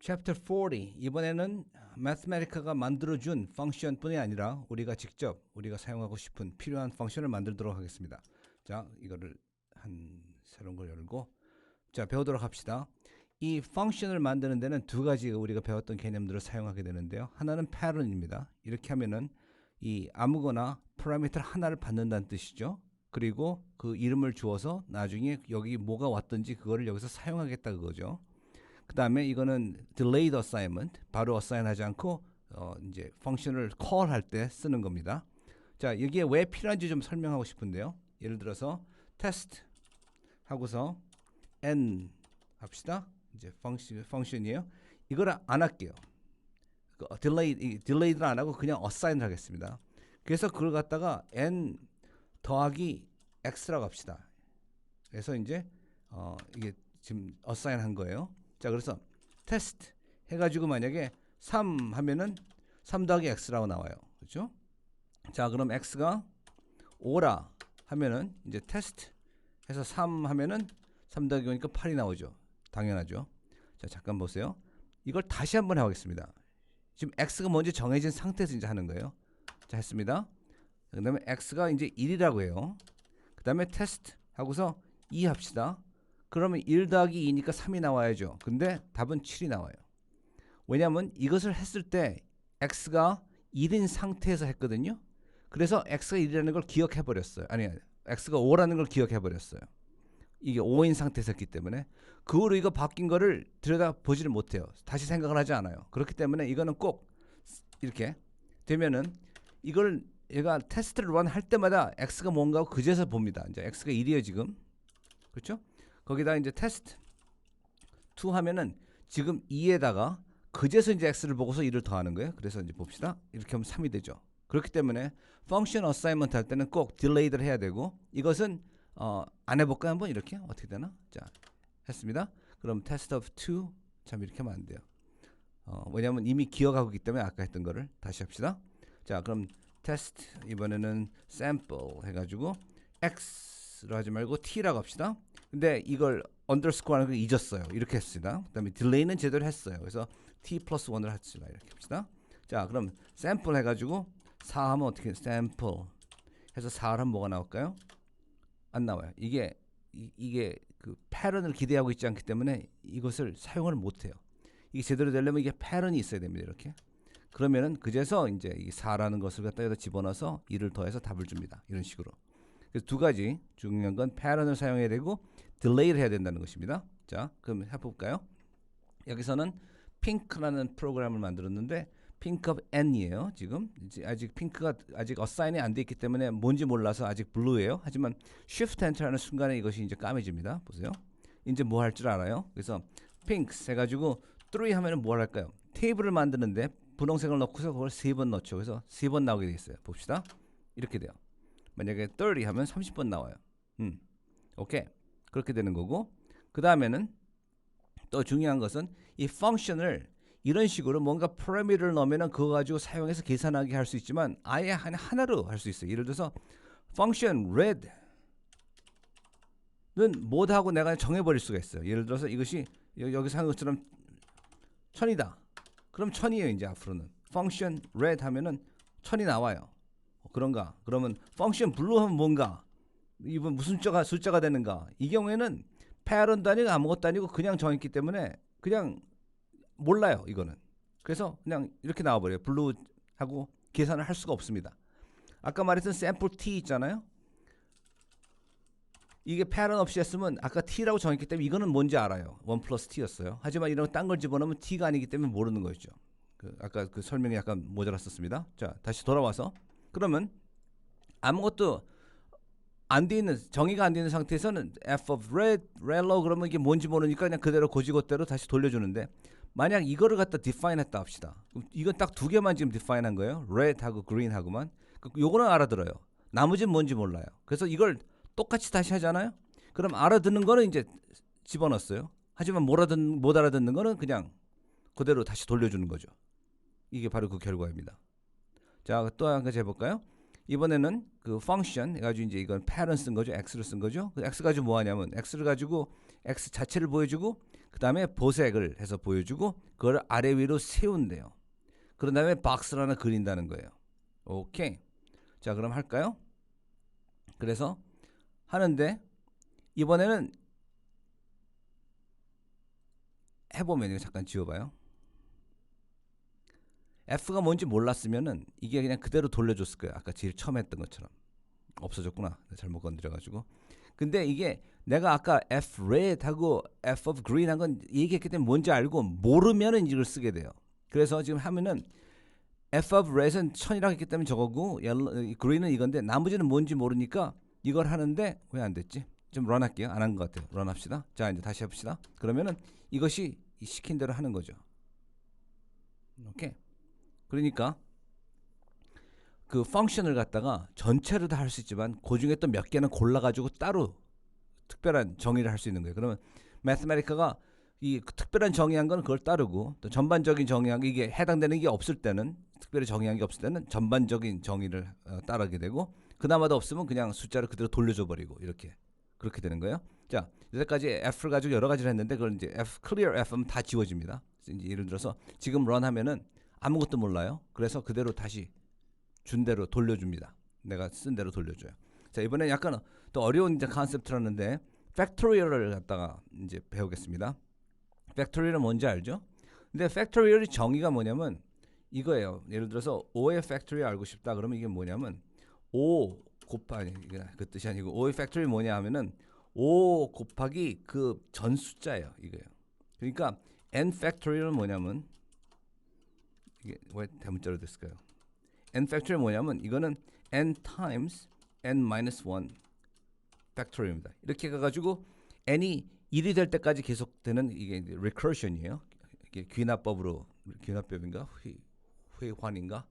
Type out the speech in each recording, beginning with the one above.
Chapter 40 이번에는 Mathematic가 만들어준 펑션뿐이 아니라 우리가 직접 우리가 사용하고 싶은 필요한 펑션을 만들도록 하겠습니다. 자, 이거를 한 새로운 걸 열고 자 배우도록 합시다. 이 펑션을 만드는 데는 두 가지 우리가 배웠던 개념들을 사용하게 되는데요. 하나는 pattern입니다. 이렇게 하면은 이 아무거나 파라미터 하나를 받는다는 뜻이죠. 그리고 그 이름을 주어서 나중에 여기 뭐가 왔든지 그거를 여기서 사용하겠다 그거죠. 그 다음에 이거는 delayed assignment, 바로 어사인하지 않고 이제 펑션을 call 할 때 쓰는 겁니다. 자, 여기에 왜 필요한지 좀 설명하고 싶은데요. 예를 들어서 test 하고서 n 합시다. 이제 펑션이에요. 이걸 안 할게요. delayed를 안 하고 그냥 assign을 하겠습니다. 그래서 그걸 갖다가 n 더하기 x라고 합시다. 그래서 이제 이게 지금 assign 한 거예요. 자, 그래서 테스트 해가지고 만약에 3 하면은 3 더하기 x라고 나와요. 그렇죠? 자, 그럼 x가 5라 하면은 이제 테스트 해서 3 하면은 3 더하기 5니까 8이 나오죠. 당연하죠. 자, 잠깐 보세요. 이걸 다시 한번 해보겠습니다. 지금 x가 먼저 정해진 상태에서 이제 하는 거예요. 자, 했습니다. 그 다음에 x가 이제 1이라고 해요. 그 다음에 테스트 하고서 2 합시다. 그러면 1 더하기 2니까 3이 나와야죠. 근데 답은 7이 나와요. 왜냐하면 이것을 했을 때 x가 1인 상태에서 했거든요. 그래서 x가 1이라는 걸 기억해 버렸어요. 아니, x가 5라는 걸 기억해 버렸어요. 이게 5인 상태에서 했기 때문에 그 후로 이거 바뀐 거를 들여다보지를 못해요. 다시 생각을 하지 않아요. 그렇기 때문에 이거는 꼭 이렇게 되면은 이걸 얘가 테스트를 런 할 때마다 x가 뭔가 하고 그제서 봅니다. 이제 x가 1이에요 지금. 그렇죠? 거기다 이제 테스트 2 하면은 지금 2에다가 그제서 이제 x를 보고서 1을 더하는 거예요. 그래서 이제 봅시다. 이렇게 하면 3이 되죠. 그렇기 때문에 펑션 어사이먼트 할 때는 꼭 딜레이드를 해야 되고 이것은 안 해볼까요? 한번 이렇게 어떻게 되나? 자, 했습니다. 그럼 test of 2 참 이렇게 하면 안 돼요. 왜냐하면 이미 기억하고 있기 때문에 아까 했던 거를 다시 합시다. 자, 그럼 테스트 이번에는 sample 해가지고 x로 하지 말고 t라고 합시다. 근데 이걸 언더스코어 하는 걸 잊었어요. 이렇게 했습니다. 그 다음에 딜레이는 제대로 했어요. 그래서 t 플러스 1을 합시다. 이렇게 합시다. 자, 그럼 샘플 해가지고 4 하면 어떻게 샘플 해서 4를 하면 뭐가 나올까요? 안 나와요. 이게 그 패턴을 기대하고 있지 않기 때문에 이것을 사용을 못해요. 이게 제대로 되려면 이게 패턴이 있어야 됩니다. 이렇게. 그러면은 그제서 이제 이 4라는 것을 갖다 여기다 집어넣어서 1을 더해서 답을 줍니다. 이런 식으로. 그래서 두 가지 중요한 건 패턴을 사용해야 되고 딜레이를 해야 된다는 것입니다. 자, 그럼 해볼까요? 여기서는 핑크라는 프로그램을 만들었는데 핑크 of n이에요. 지금 아직 핑크가 아직 어사인이 안 돼 있기 때문에 뭔지 몰라서 아직 블루예요. 하지만 shift enter하는 순간에 이것이 이제 까매집니다. 보세요. 이제 뭐 할 줄 알아요? 그래서 핑크 해가지고 3 하면은 뭘 할까요? 테이블을 만드는데 분홍색을 넣고서 그걸 3번 넣죠. 그래서 3번 나오게 돼 있어요. 봅시다. 이렇게 돼요. 만약에 30 하면 30번 나와요. 오케이. 그렇게 되는 거고 그 다음에는 또 중요한 것은 이 펑션을 이런 식으로 뭔가 파라미터를 넣으면 그거 가지고 사용해서 계산하게 할 수 있지만 아예 하나로 할 수 있어요. 예를 들어서 펑션 red는 뭐하고 내가 정해버릴 수가 있어요. 예를 들어서 이것이 여기서 하는 것처럼 1000이다. 그럼 1000이에요. 이제 앞으로는 펑션 red 하면은 1000이 나와요. 그런가? 그러면 펑션 블루 하면 뭔가? 이번 무슨 숫자가 되는가? 이 경우에는 패턴도 아니고 아무것도 아니고 그냥 정했기 때문에 그냥 몰라요. 이거는. 그래서 그냥 이렇게 나와버려요. 블루하고 계산을 할 수가 없습니다. 아까 말했던 샘플 t 있잖아요. 이게 패턴 없이 했으면 아까 t라고 정했기 때문에 이거는 뭔지 알아요. 1 플러스 t였어요. 하지만 이런 딴 걸 집어넣으면 t가 아니기 때문에 모르는 거죠. 아까 그 설명이 약간 모자랐었습니다. 자, 다시 돌아와서 그러면 아무것도 안 돼 있는 정의가 안 되는 상태에서는 f of red, yellow 그러면 이게 뭔지 모르니까 그냥 그대로 고지고대로 다시 돌려주는데 만약 이거를 갖다 define 했다 합시다. 그럼 이건 딱 두 개만 지금 define 한 거예요. red하고 green하고만. 요거는 알아들어요. 나머지는 뭔지 몰라요. 그래서 이걸 똑같이 다시 하잖아요. 그럼 알아듣는 거는 이제 집어넣었어요. 하지만 못 알아듣는 거는 그냥 그대로 다시 돌려주는 거죠. 이게 바로 그 결과입니다. 자, 또 한 가지 해볼까요? 이번에는 그 function 해가지고 이제 이건 pattern 쓴 거죠. x를 쓴 거죠. 그 x 가지고 뭐 하냐면 x를 가지고 x 자체를 보여주고 그 다음에 보색을 해서 보여주고 그걸 아래 위로 세운대요. 그런 다음에 박스를 하나 그린다는 거예요. 오케이. 자, 그럼 할까요? 그래서 하는데 이번에는 해보면 이거 잠깐 지워봐요. F가 뭔지 몰랐으면은 이게 그냥 그대로 돌려줬을 거예요. 아까 제일 처음 했던 것처럼. 없어졌구나. 잘못 건드려가지고. 근데 이게 내가 아까 F red 하고 F of green 한 건 얘기했기 때문에 뭔지 알고 모르면은 이걸 쓰게 돼요. 그래서 지금 하면은 F of red은 1000이라고 했기 때문에 저거고 green은 이건데 나머지는 뭔지 모르니까 이걸 하는데 왜 안 됐지? 좀 런 할게요. 안 한 것 같아요. 런 합시다. 자, 이제 다시 해봅시다. 그러면은 이것이 시킨 대로 하는 거죠. 오케이. 그러니까 그 펑션을 갖다가 전체로 다 할 수 있지만 그 중에 또 몇 개는 골라가지고 따로 특별한 정의를 할 수 있는 거예요. 그러면 매스메리카가 이 특별한 정의한 건 그걸 따르고 또 전반적인 정의한 게 이게 해당되는 게 없을 때는 특별히 정의한 게 없을 때는 전반적인 정의를 따르게 되고 그나마도 없으면 그냥 숫자를 그대로 돌려줘 버리고 이렇게 그렇게 되는 거예요. 자, 여기까지 F를 가지고 여러 가지를 했는데 그걸 이제 F clear F면 다 지워집니다. 이제 예를 들어서 지금 run 하면은 아무것도 몰라요. 그래서 그대로 다시 준 대로 돌려줍니다. 내가 쓴 대로 돌려줘요. 자, 이번에 약간 또 어려운 이제 컨셉트였는데 팩토리얼을 갖다가 이제 배우겠습니다. 팩토리얼은 뭔지 알죠? 근데 팩토리얼의 정의가 뭐냐면 이거예요. 예를 들어서 5의 팩토리얼 알고 싶다 그러면 이게 뭐냐면 5 곱하기 그 뜻이 아니고 5의 팩토리얼이 뭐냐 하면은 5 곱하기 그 전 숫자예요. 이거예요. 그러니까 n 팩토리얼은 뭐냐면 이게 왜 대문자로 됐을까요? n 팩토리얼 뭐냐면 이거는 n times n minus 1 팩토리얼입니다. 이렇게 가가지고 n이 1이 될 때까지 계속되는 이게 recursion이에요. 이게 귀납법인가 회환인가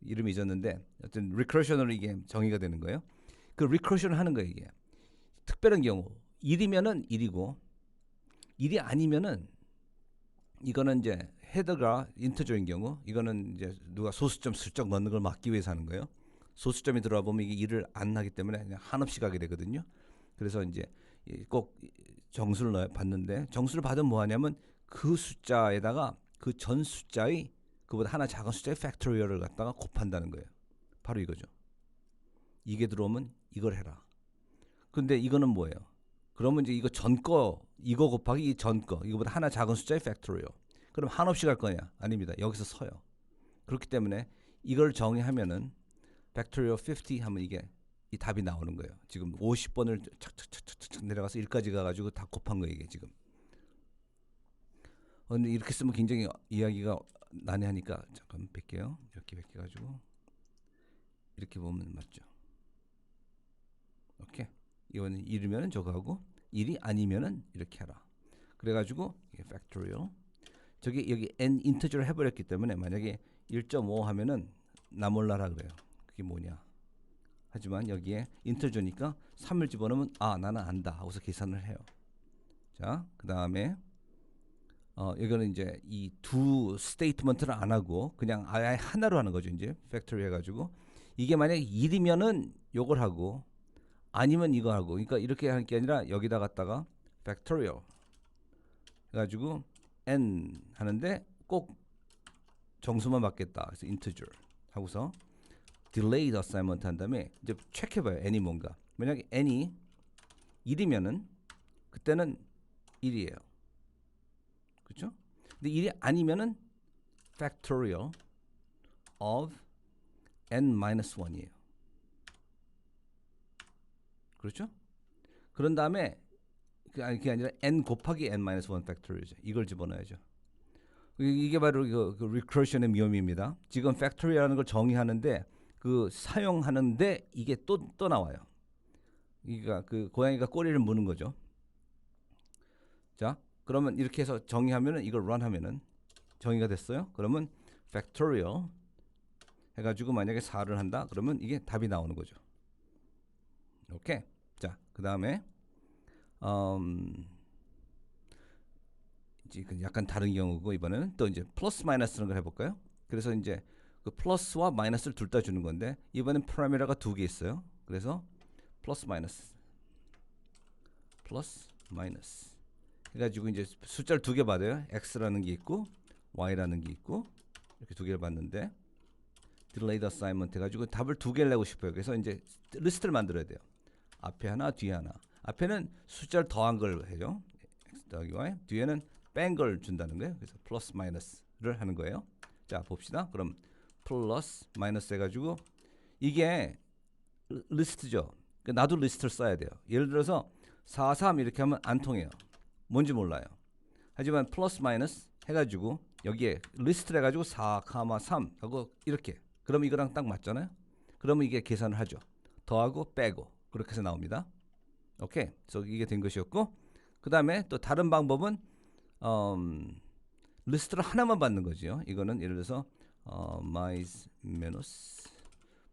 이름이 잊었는데 어쨌든 recursion으로 이게 정의가 되는 거예요. 그 recursion을 하는 거예요. 이게 특별한 경우 1이면은 1이고 1이 아니면은 이거는 이제 헤드가 인터저인 경우 이거는 이제 누가 소수점 슬쩍 넣는 걸 막기 위해서 하는 거예요. 소수점이 들어와 보면 이게 일을 안 하기 때문에 그냥 한없이 가게 되거든요. 그래서 이제 꼭 정수를 받는데 정수를 받으면 뭐 하냐면 그 숫자에다가 그 전 숫자의 그보다 하나 작은 숫자의 팩토리얼을 갖다가 곱한다는 거예요. 바로 이거죠. 이게 들어오면 이걸 해라. 근데 이거는 뭐예요? 그러면 이제 이거 전 거 이거 곱하기 이 전 거 이거보다 하나 작은 숫자의 팩토리얼. 그럼 한없이 갈 거냐? 아닙니다. 여기서 서요. 그렇기 때문에 이걸 정의하면은 팩토리얼 50 하면 이게 이 답이 나오는 거예요. 지금 50번을 착착착착착 내려가서 1까지 가가지고 다 곱한 거예요. 이게 지금. 근데 이렇게 쓰면 굉장히 이야기가 난해하니까 잠깐 뺄게요. 이렇게 뺄게가지고 이렇게 보면 맞죠. 오케이. 이거는 1이면은 저거 하고 1이 아니면은 이렇게 하라. 그래가지고 이게 팩토리얼. 저기 여기 n 인터저를 해버렸기 때문에 만약에 1.5 하면은 나 몰라라 그래요. 그게 뭐냐. 하지만 여기에 인터저니까 3을 집어넣으면 아 나는 안다 하고서 계산을 해요. 자, 그 다음에 이거는 이제 이 두 스테이트먼트를 안 하고 그냥 아예 하나로 하는 거죠. 이제 팩토리 해가지고 이게 만약에 1이면은 요걸 하고 아니면 이거 하고 그러니까 이렇게 하는 게 아니라 여기다 갖다가 팩토리얼 해가지고 n 하는데 꼭 정수만 받겠다. 그래서 integer 하고서 delayed assignment 한 다음에 이제 체크해봐요. n이 뭔가. 만약에 n이 1이면은 그때는 1이에요. 그렇죠? 근데 1이 아니면은 factorial of n-1이에요. 그렇죠? 그런 다음에 그게 아니라 n 곱하기 n-1 factorial이죠. 이걸 집어넣어야죠. 이게 바로 그 recursion의 위험입니다. 지금 factorial이라는 걸 정의하는데 그 사용하는데 이게 또 나와요. 그러니까 그 고양이가 꼬리를 무는 거죠. 자, 그러면 이렇게 해서 정의하면은 이걸 run 하면은 정의가 됐어요. 그러면 factorial 해가지고 만약에 4를 한다. 그러면 이게 답이 나오는 거죠. 오케이. 자, 그 다음에 이제 약간 다른 경우고 이번에는 또 이제 플러스 마이너스라는 걸 해볼까요? 그래서 이제 그 플러스와 마이너스를 둘 다 주는 건데 이번엔 파라미터가 두 개 있어요. 그래서 플러스 마이너스 해가지고 이제 숫자를 두 개 받아요. x라는 게 있고 y라는 게 있고 이렇게 두 개를 받는데 delayed assignment 해가지고 답을 두 개를 내고 싶어요. 그래서 이제 리스트를 만들어야 돼요. 앞에 하나, 뒤에 하나. 앞에는 숫자를 더한 걸 해요. x 더하기 y. 뒤에는 뺀 걸 준다는 거예요. 그래서 플러스 마이너스를 하는 거예요. 자 봅시다. 그럼 플러스 마이너스 해가지고 이게 리스트죠. 나도 리스트를 써야 돼요. 예를 들어서 4, 3 이렇게 하면 안 통해요. 뭔지 몰라요. 하지만 플러스 마이너스 해가지고 여기에 리스트를 해가지고 4, 3 하고 이렇게 그럼 이거랑 딱 맞잖아요. 그러면 이게 계산을 하죠. 더하고 빼고 그렇게 해서 나옵니다. 오케이. 그래서 이게 된 것이었고 그 다음에 또 다른 방법은 리스트를 하나만 받는 거죠. 이거는 예를 들어서 마이스 마이너스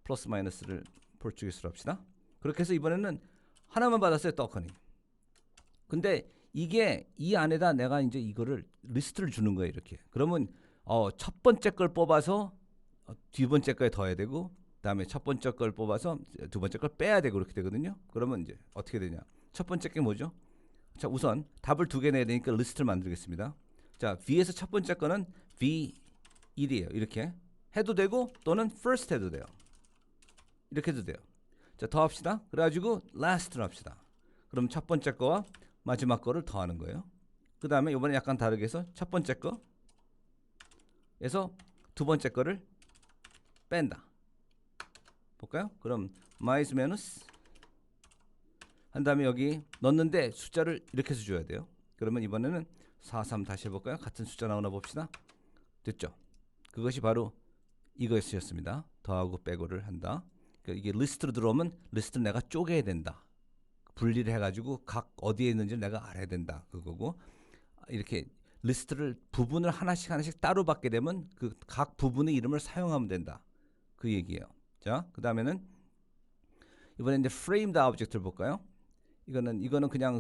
플러스 마이너스를 포르투기스로 합시다. 그렇게 해서 이번에는 하나만 받았어요. 떡하니. 근데 이게 이 안에다 내가 이제 이거를 리스트를 주는 거예요. 이렇게. 그러면 첫 번째 걸 뽑아서 두 번째 거에 더해야 되고 그다음에 첫 번째 걸 뽑아서 두 번째 걸 빼야 되고 그렇게 되거든요. 그러면 이제 어떻게 되냐? 첫 번째 게 뭐죠? 자, 우선 답을 두 개 내야 되니까 리스트를 만들겠습니다. 자, V에서 첫 번째 거는 V1이에요. 이렇게 해도 되고 또는 first 해도 돼요. 이렇게 해도 돼요. 자, 더합시다. 그래가지고 last를 합시다. 그럼 첫 번째 거와 마지막 거를 더하는 거예요. 그 다음에 이번에 약간 다르게 해서 첫 번째 거에서 두 번째 거를 뺀다. 볼까요? 그럼 마이너스 마이너스 한 다음에 여기 넣는데 숫자를 이렇게 해서 줘야 돼요. 그러면 이번에는 4, 3 다시 해볼까요? 같은 숫자 나오나 봅시다. 됐죠? 그것이 바로 이것이었습니다. 더하고 빼고를 한다. 그러니까 이게 리스트로 들어오면 리스트를 내가 쪼개야 된다. 분리를 해가지고 각 어디에 있는지 내가 알아야 된다. 그거고 이렇게 리스트를 부분을 하나씩 따로 받게 되면 그 각 부분의 이름을 사용하면 된다. 그 얘기예요. 자, 그 다음에는 이번에 이제 framed object를 볼까요? 이거는 그냥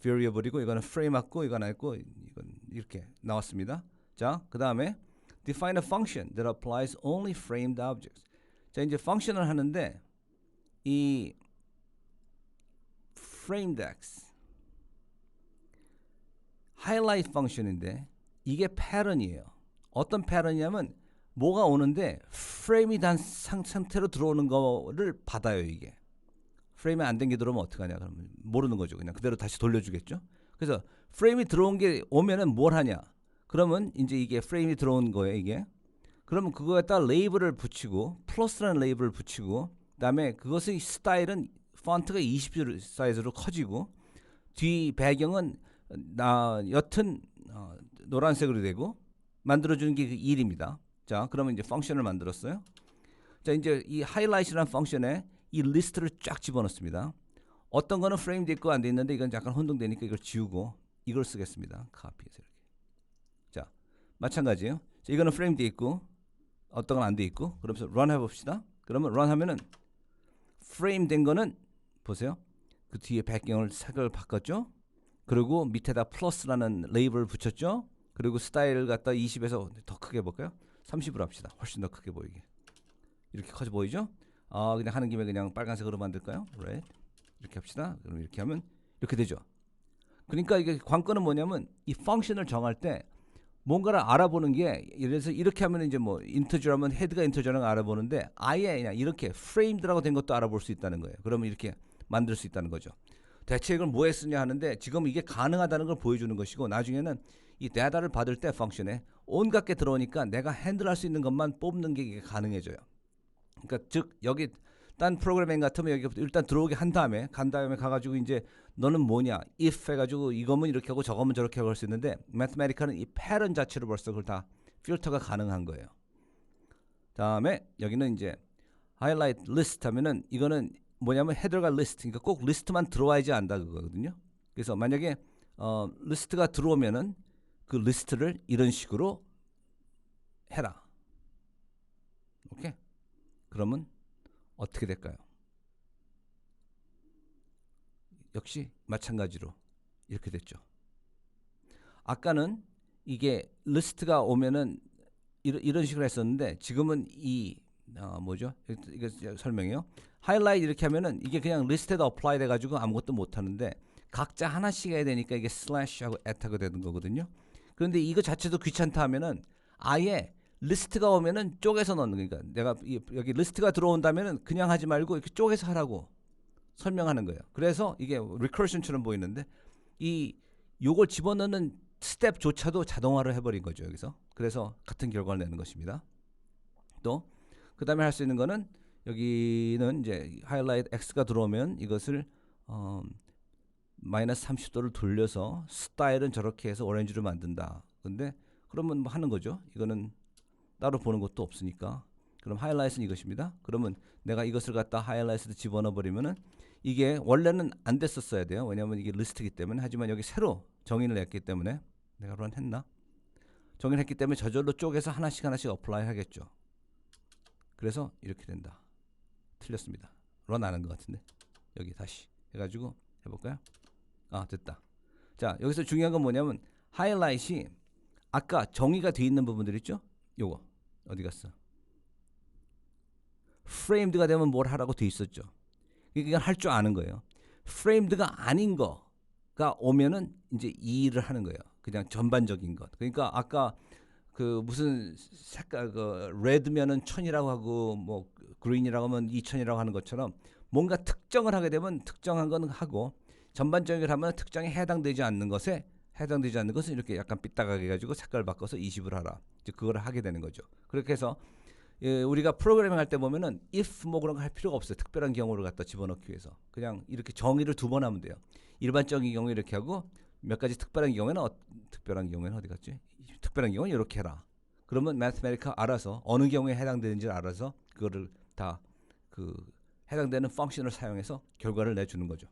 variable이고 이거는 frame 맞고 이건 아니고 이건 이렇게 나왔습니다. 자, 그 다음에 define a function that applies only framed objects. 자, 이제 function을 하는데 이 framed x highlight function인데 이게 패턴이에요. 어떤 패턴이냐면 뭐가 오는데 프레임이 단 상태로 들어오는 거를 받아요. 이게 프레임이 안 된 게 들어오면 어떡하냐? 그러면 모르는 거죠. 그냥 그대로 다시 돌려주겠죠. 그래서 프레임이 들어온 게 오면은 뭘 하냐? 그러면 이제 이게 프레임이 들어온 거예요. 이게 그러면 그거에다 레이블을 붙이고 플러스라는 레이블을 붙이고 그다음에 그것의 스타일은 폰트가 20줄 사이즈로 커지고 뒤 배경은 옅은 노란색으로 되고 만들어주는 게 그 일입니다. 자, 그러면 이제 펑션을 만들었어요. 자, 이제 이 하이라이트라는 펑션에 이 리스트를 쫙 집어넣습니다. 어떤 거는 프레임 돼 있고 안 돼 있는데 이건 약간 혼동되니까 이걸 지우고 이걸 쓰겠습니다. 카피해서 이렇게. 자, 마찬가지예요. 자, 이거는 프레임 돼 있고 어떤 건 안 돼 있고 그러면서 run 해봅시다. 그러면 run 하면은 프레임 된 거는 보세요. 그 뒤에 배경을 색을 바꿨죠. 그리고 밑에다 플러스라는 레이블을 붙였죠. 그리고 스타일을 갖다 20에서 더 크게 해볼까요? 30으로 합시다. 훨씬 더 크게 보이게. 이렇게 커져 보이죠? 그냥 하는 김에 그냥 빨간색으로 만들까요? red. 이렇게 합시다. 그럼 이렇게 하면 이렇게 되죠. 그러니까 이게 관건은 뭐냐면 이 펑션을 정할 때 뭔가를 알아보는 게 예를 들어서 이렇게 하면 이제 뭐 인터저라면 헤드가 인터저라는 걸 알아보는데 아예 그냥 이렇게 프레임드라고 된 것도 알아볼 수 있다는 거예요. 그러면 이렇게 만들 수 있다는 거죠. 대체 이걸 뭐에 쓰냐 하는데 지금 이게 가능하다는 걸 보여주는 것이고 나중에는 이 데이터를 받을 때 펑션에 온갖 게 들어오니까 내가 핸들할 수 있는 것만 뽑는 게 이게 가능해져요. 그러니까 즉 여기 딴 프로그래밍 같으면 여기 일단 들어오게 한 다음에 가가지고 이제 너는 뭐냐 if 해가지고 이거면 이렇게 하고 저거면 저렇게 하고 할 수 있는데 매스메티컬은 이 패턴 자체로 벌써 그걸 다 필터가 가능한 거예요. 다음에 여기는 이제 하이라이트 리스트 하면은 이거는 뭐냐면 헤더가 리스트, 그러니까 꼭 리스트만 들어와야지 안다 그거거든요. 그래서 만약에 리스트가 들어오면은 그 리스트를 이런 식으로 해라. 오케이? 그러면 어떻게 될까요? 역시 마찬가지로 이렇게 됐죠. 아까는 이게 리스트가 오면은 이런 식으로 했었는데 지금은 이 뭐죠? 이거 설명해요. 하이라이트 이렇게 하면은 이게 그냥 리스트에다 어플라이 돼가지고 아무것도 못 하는데 각자 하나씩 해야 되니까 이게 슬래시하고 at하고 되는 거거든요. 그런데 이거 자체도 귀찮다 하면은 아예 리스트가 오면은 쪼개서 넣는 거니까 내가 여기 리스트가 들어온다면은 그냥 하지 말고 이렇게 쪼개서 하라고 설명하는 거예요. 그래서 이게 리커션처럼 보이는데 이 요걸 집어넣는 스텝조차도 자동화를 해버린 거죠 여기서. 그래서 같은 결과를 내는 것입니다. 또 그다음에 할 수 있는 거는 여기는 이제 하이라이트 X가 들어오면 이것을 마이너스 30도를 돌려서 스타일은 저렇게 해서 오렌지로 만든다. 근데 그러면 뭐 하는 거죠. 이거는 따로 보는 것도 없으니까. 그럼 하이라이트는 이것입니다. 그러면 내가 이것을 갖다 하이라이트에 집어넣어 버리면은 이게 원래는 안 됐었어야 돼요. 왜냐하면 이게 리스트이기 때문에. 하지만 여기 새로 정의를 했기 때문에 내가 런 했나? 정의를 했기 때문에 저절로 쪼개서 하나씩 하나씩 어플라이 하겠죠. 그래서 이렇게 된다. 틀렸습니다. 런 안 한 것 같은데. 여기 다시 해가지고 해볼까요? 아 됐다. 자 여기서 중요한 건 뭐냐면 하이라이트이 아까 정의가 돼 있는 부분들 있죠? 요거 어디 갔어? 프레임드가 되면 뭘 하라고 돼 있었죠. 이건 할 줄 아는 거예요. 프레임드가 아닌 거가 오면은 이제 이 일을 하는 거예요. 그냥 전반적인 것. 그러니까 아까 그 무슨 색깔 그 레드면은 1000이라고 하고 뭐 그린이라고 하면 2000이라고 하는 것처럼 뭔가 특정을 하게 되면 특정한 건 하고 전반적인 걸 하면 특정에 해당되지 않는 것에 해당되지 않는 것은 이렇게 약간 삐딱하게 해가지고 색깔 바꿔서 20을 하라. 이제 그거를 하게 되는 거죠. 그렇게 해서 우리가 프로그래밍 할 때 보면은 if 뭐 그런 거 할 필요가 없어요. 특별한 경우를 갖다 집어넣기 위해서 그냥 이렇게 정의를 두 번 하면 돼요. 일반적인 경우 이렇게 하고 몇 가지 특별한 경우에는 특별한 경우에는 어디 갔지? 특별한 경우는 이렇게 해라. 그러면 매스메리카 알아서 어느 경우에 해당되는지를 알아서 그거를 다 그 해당되는 펑션을 사용해서 결과를 내주는 거죠.